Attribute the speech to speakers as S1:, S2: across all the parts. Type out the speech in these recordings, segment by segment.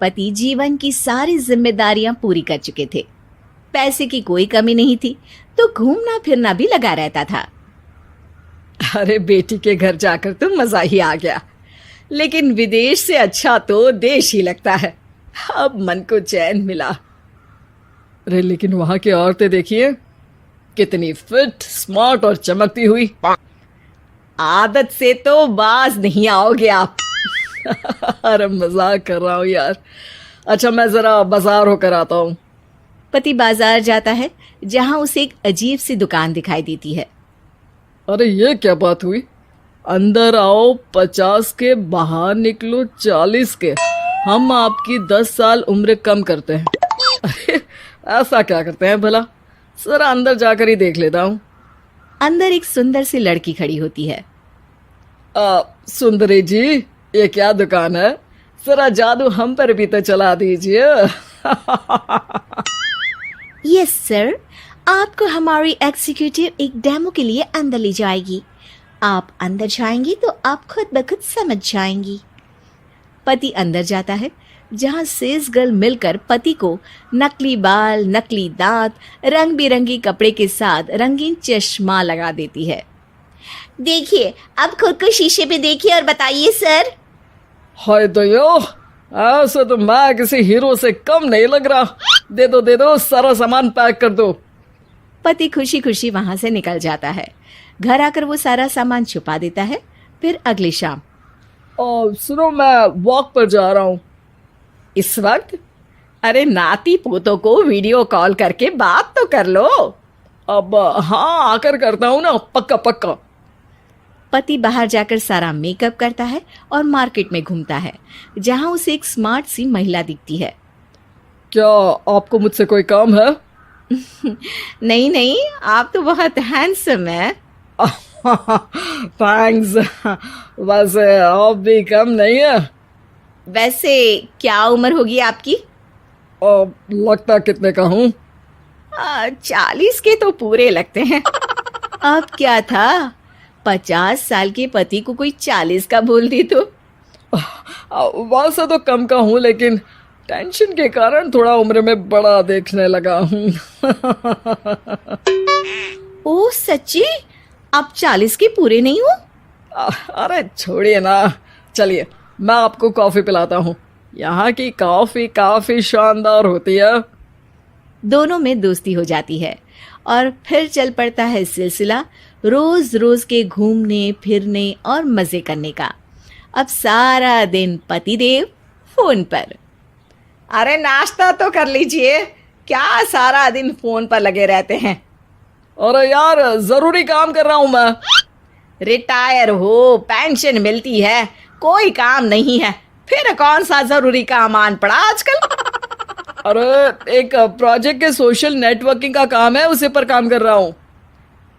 S1: पति जीवन की सारी जिम्मेदारियां पूरी कर चुके थे। पैसे की कोई कमी नहीं थी, तो घूमना फिरना भी लगा रहता था।
S2: अरे बेटी के घर जाकर तो मजा ही आ गया, लेकिन विदेश से अच्छा तो देश ही लगता है। अब मन को चैन मिला। अरे लेकिन वहां की औरतें देखिए, कितनी फिट, स्मार्ट और चमकती हुई। आदत से तो बाज नहीं आओगे आप। अरे मजाक कर रहा हूँ यार। अच्छा मैं जरा बाजार होकर आता हूँ।
S1: पति बाजार जाता है, जहां उसे एक अजीब सी दुकान दिखाई देती है।
S2: अरे ये क्या बात हुई? अंदर आओ 50 के, बाहर निकलो 40 के। हम आपकी 10 साल उम्र कम करते हैं। अरे ऐसा क्या करते हैं भला? जरा अंदर जाकर ही देख लेता हूँ।
S1: अंदर एक सुंदर सी लड़की खड़ी होती है।
S2: सुंदरी जी, ये क्या दुकान है? जरा जादू हम पर भी तो चला दीजिए।
S1: यस सर, आपको हमारी एग्जीक्यूटिव एक डेमो के लिए अंदर ले जाएगी। आप अंदर जाएंगी तो आप खुद ब खुद समझ जाएंगी। पति अंदर जाता है, जहां सेल्स गर्ल मिलकर पति को नकली बाल, नकली दांत, रंग बिरंगी कपड़े के साथ रंगीन चश्मा लगा देती है। देखिए, अब खुद को शीशे पे देखिए और बताइए सर।
S2: हाय दयो, ऐसे तो मैं किसी हीरो से कम नहीं लग रहा। दे दो, सारा सामान पैक कर दो।
S1: पति खुशी खुशी वहां से निकल जाता है। घर आकर वो सारा सामान छुपा देता है। फिर अगली शाम,
S2: सुनो मैं वॉक पर जा रहा हूँ।
S1: इस वक्त? अरे नाती पोतों को वीडियो कॉल करके बात तो कर लो।
S2: अब हाँ, आकर करता हूँ ना, पक्का पक्का।
S1: पति बाहर जाकर सारा मेकअप करता है और मार्केट में घूमता है, जहां उसे एक स्मार्ट सी महिला दिखती है।
S2: क्या आपको मुझसे कोई काम है?
S1: नहीं, आप तो बहुत हैंडसम हैं।
S2: थैंक्स। वैसे आप भी कम नहीं है।
S1: वैसे क्या उम्र होगी आपकी?
S2: लगता कितने का हूँ?
S1: 40 के तो पूरे लगते हैं। अब क्या था, 50 साल के पति को कोई 40 का बोल दी तो?
S2: वैसे तो कम का हूँ, लेकिन टेंशन के कारण थोड़ा उम्र में बड़ा देखने लगा हूँ।
S1: ओह सच्ची? आप 40 के पूरे नहीं हो?
S2: अरे छोड़िए ना, चलिए मैं आपको कॉफी पिलाता हूँ। यहाँ की कॉफी काफी शानदार होती है।
S1: दोनों में दोस्ती हो जाती है और फिर चल पड़ता है सिलसिला रोज रोज के घूमने फिरने और मजे करने का। अब सारा दिन पतिदेव फोन पर। अरे नाश्ता तो कर लीजिए, क्या सारा दिन फोन पर लगे रहते हैं?
S2: अरे यार जरूरी काम कर रहा हूं मैं।
S1: रिटायर हो, पेंशन मिलती है, कोई काम नहीं है, फिर कौन सा जरूरी काम आन पड़ा आजकल?
S2: अरे एक प्रोजेक्ट के सोशल नेटवर्किंग का काम है, उसी पर काम कर रहा हूँ।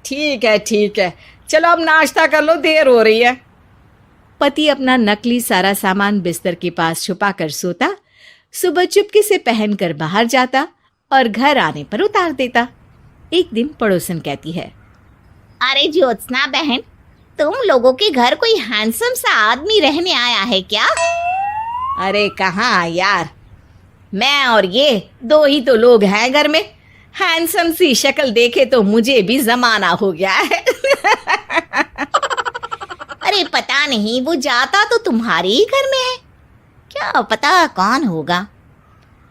S1: ठीक है, चलो अब नाश्ता कर लो, देर हो रही है। पति अपना नकली सारा सामान बिस्तर के पास छुपा कर सोता, सुबह चुपके से पहनकर बाहर जाता और घर आने पर उतार देता। एक दिन पड़ोसन कहती है, अरे ज्योत्सना बहन, तुम लोगों के घर कोई हैंडसम सा आदमी रहने आया है क्या? अरे कहाँ यार, मैं और ये दो ही तो लोग हैं घर में। हैंडसम सी शक्ल देखे तो मुझे भी जमाना हो गया है। अरे पता नहीं, वो जाता तो तुम्हारे ही घर में है, क्या पता कौन होगा।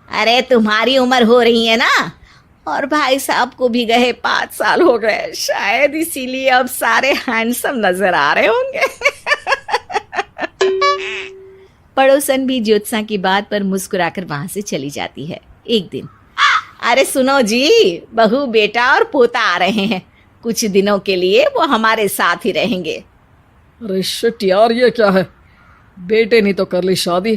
S1: अरे तुम्हारी उम्र हो रही है ना, और भाई साहब को भी गए 5 साल हो गए, शायद इसीलिए अब सारे हैंडसम नजर आ रहे होंगे। पड़ोसन भी ज्योत्सना की बात पर मुस्कुराकर वहां से चली जाती है। एक दिन, अरे सुनो जी, बहू बेटा और पोता आ रहे हैं, कुछ दिनों के लिए वो हमारे साथ ही रहेंगे।
S2: अरे शिट यार, ये क्या है? बेटे ने तो कर ली शादी,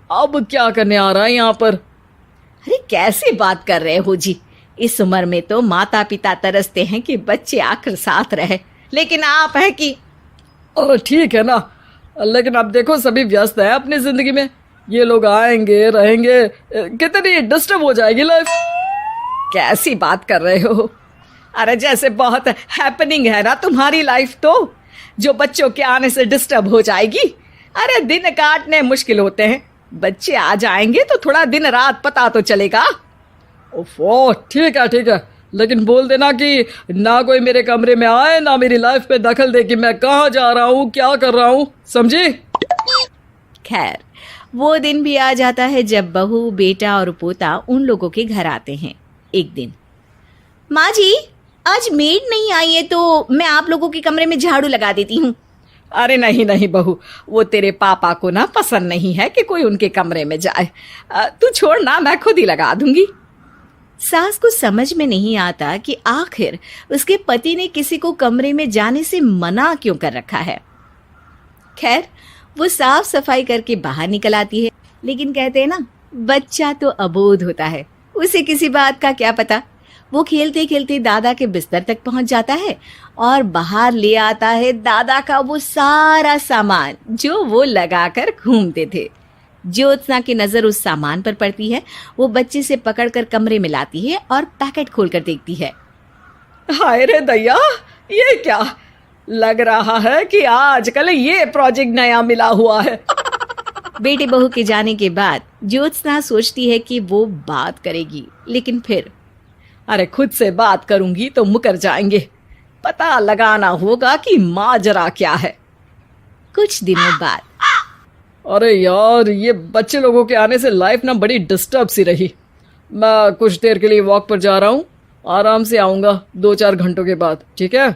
S2: अब क्या करने आ रहा है यहाँ पर?
S1: अरे कैसी बात कर रहे हो जी, इस उम्र में तो माता पिता तरसते हैं कि बच्चे आकर साथ रहे, लेकिन आप है कि।
S2: अरे ठीक है ना, लेकिन अब देखो सभी व्यस्त हैं अपनी जिंदगी में, ये लोग आएंगे रहेंगे, कितनी डिस्टर्ब हो जाएगी लाइफ।
S1: कैसी बात कर रहे हो? अरे जैसे बहुत हैपनिंग है ना तुम्हारी लाइफ, तो जो बच्चों के आने से डिस्टर्ब हो जाएगी। अरे दिन काटने मुश्किल होते हैं,
S2: बच्चे आ जाएंगे तो थोड़ा दिन रात पता तो चलेगा। ओफो, ठीक है, लेकिन बोल देना कि ना कोई मेरे कमरे में आए, ना मेरी लाइफ पे दखल दे कि मैं कहाँ जा रहा हूँ, क्या कर रहा हूँ, समझी?
S1: खैर, वो दिन भी आ जाता है जब बहू, बेटा और पोता उन लोगों के घर आते हैं। एक दिन, माँ जी, आज मेड नहीं आई है तो मैं आप लोगों के कमरे में झाड़ू लगा देती हूँ।
S2: अरे नहीं बहू, वो तेरे पापा को ना पसंद नहीं है कि कोई उनके कमरे में जाए। तू छोड़ ना, मैं खुद ही लगा दूंगी।
S1: सास को समझ में नहीं आता कि आखिर उसके पति ने किसी को कमरे में जाने से मना क्यों कर रखा है। खैर, वो साफ सफाई करके बाहर निकल आती है, लेकिन कहते हैं ना, बच्चा तो अबोध होता है, उसे किसी बात का क्या पता। वो खेलते खेलते दादा के बिस्तर तक पहुंच जाता है और बाहर ले आता है दादा का वो सारा सामान जो वो लगाकर घूमते थे। ज्योत्सना की नजर उस सामान पर पड़ती है। वो बच्चे से पकड़कर कमरे में लाती है और पैकेट खोलकर देखती है।
S2: हाय रे दैया, ये क्या? लग रहा है कि आजकल ये प्रोजेक्ट नया मिला हुआ है।
S1: बेटे बहू के जाने के बाद ज्योत्सना सोचती है कि वो बात करेगी, लेकिन फिर
S2: अरे खुद से बात करूंगी तो मुकर जाएंगे। पता लगाना होगा कि माजरा क्या है।
S1: कुछ दिनों बाद,
S2: अरे यार, ये बच्चे लोगों के आने से लाइफ ना बड़ी डिस्टर्ब सी रही। मैं कुछ देर के लिए वॉक पर जा रहा हूँ, आराम से आऊँगा 2-4 घंटों के बाद, ठीक है?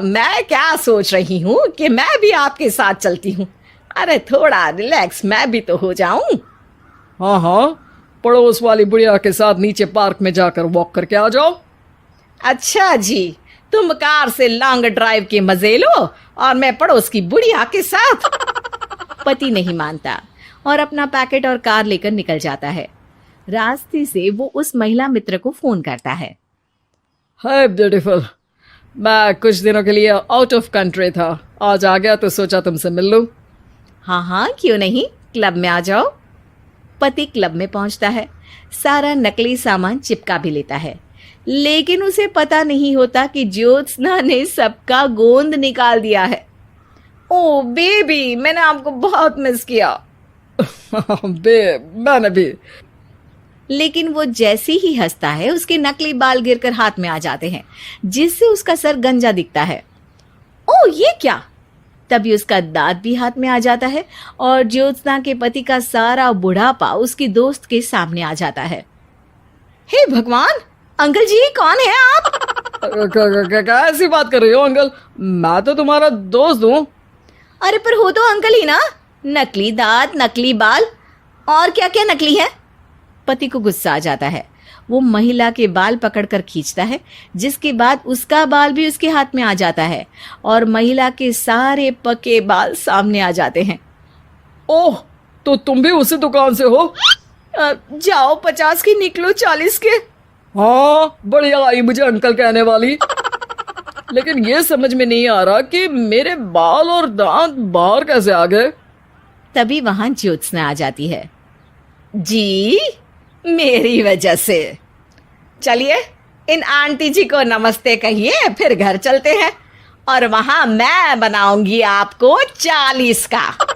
S2: मैं क्या सोच रही हूँ कि मैं भी आपके साथ चलती हूँ। अरे थोड़ा रिलैक्स मैं भी तो हो जाऊं। हाँ, पड़ोस वाली बुढ़िया के साथ नीचे पार्क में जाकर वॉक करके आ जाओ। अच्छा जी, तुम कार से लॉन्ग ड्राइव के मजे लो और मैं पड़ोस की बुढ़िया के साथ।
S1: पति नहीं मानता और अपना पैकेट और कार लेकर निकल जाता है। रास्ते से वो उस महिला मित्र को फोन करता है।
S2: हाय ब्यूटीफुल, मैं कुछ दिनों के लिए आउट ऑफ कंट्री था, आज आ गया तो सोचा तुमसे मिल लूं।
S1: हाँ, क्यों नहीं, क्लब में आ जाओ। पति क्लब में पहुंचता है, सारा नकली सामान चिपका भी लेता है, लेकिन उसे पता नहीं होता कि ज्योत्सना ने सबका गोंद निकाल दिया है। ओ बेबी, मैंने आपको बहुत मिस किया।
S2: मैंने भी।
S1: लेकिन वो जैसे ही हंसता है, उसके नकली बाल गिरकर हाथ में आ जाते हैं, जिससे उसका सर गंजा दिखता है। ओ ये क्या? तभी उसका दांत भी हाथ में आ जाता है और ज्योत्सना के पति का सारा बुढ़ापा उसकी दोस्त के सामने आ जाता है। हे भगवान, अंकल जी, कौन है आप?
S2: कैसी बात कर रही हो अंकल? मैं तो तुम्हारा दोस्त हूँ।
S1: अरे पर हो तो अंकल ही ना। नकली दांत, नकली बाल और क्या क्या नकली है। पति को गुस्सा आ जाता है। वो महिला के बाल पकड़कर खींचता है, जिसके बाद उसका बाल भी उसके हाथ में आ जाता है और महिला के सारे पके बाल सामने आ जाते हैं।
S2: ओह, तो तुम भी उसी दुकान से हो?
S1: जाओ 50 की निकलो 40 के।
S2: हाँ, बढ़िया आई मुझे अंकल कहने वाली। लेकिन ये समझ में नहीं आ रहा कि मेरे बाल और दांत बाहर कैसे आ गए।
S1: तभी वहां ज्योत्सना आ जाती है। जी, मेरी वजह से। चलिए इन आंटी जी को नमस्ते कहिए, फिर घर चलते हैं और वहां मैं बनाऊंगी आपको 40 का।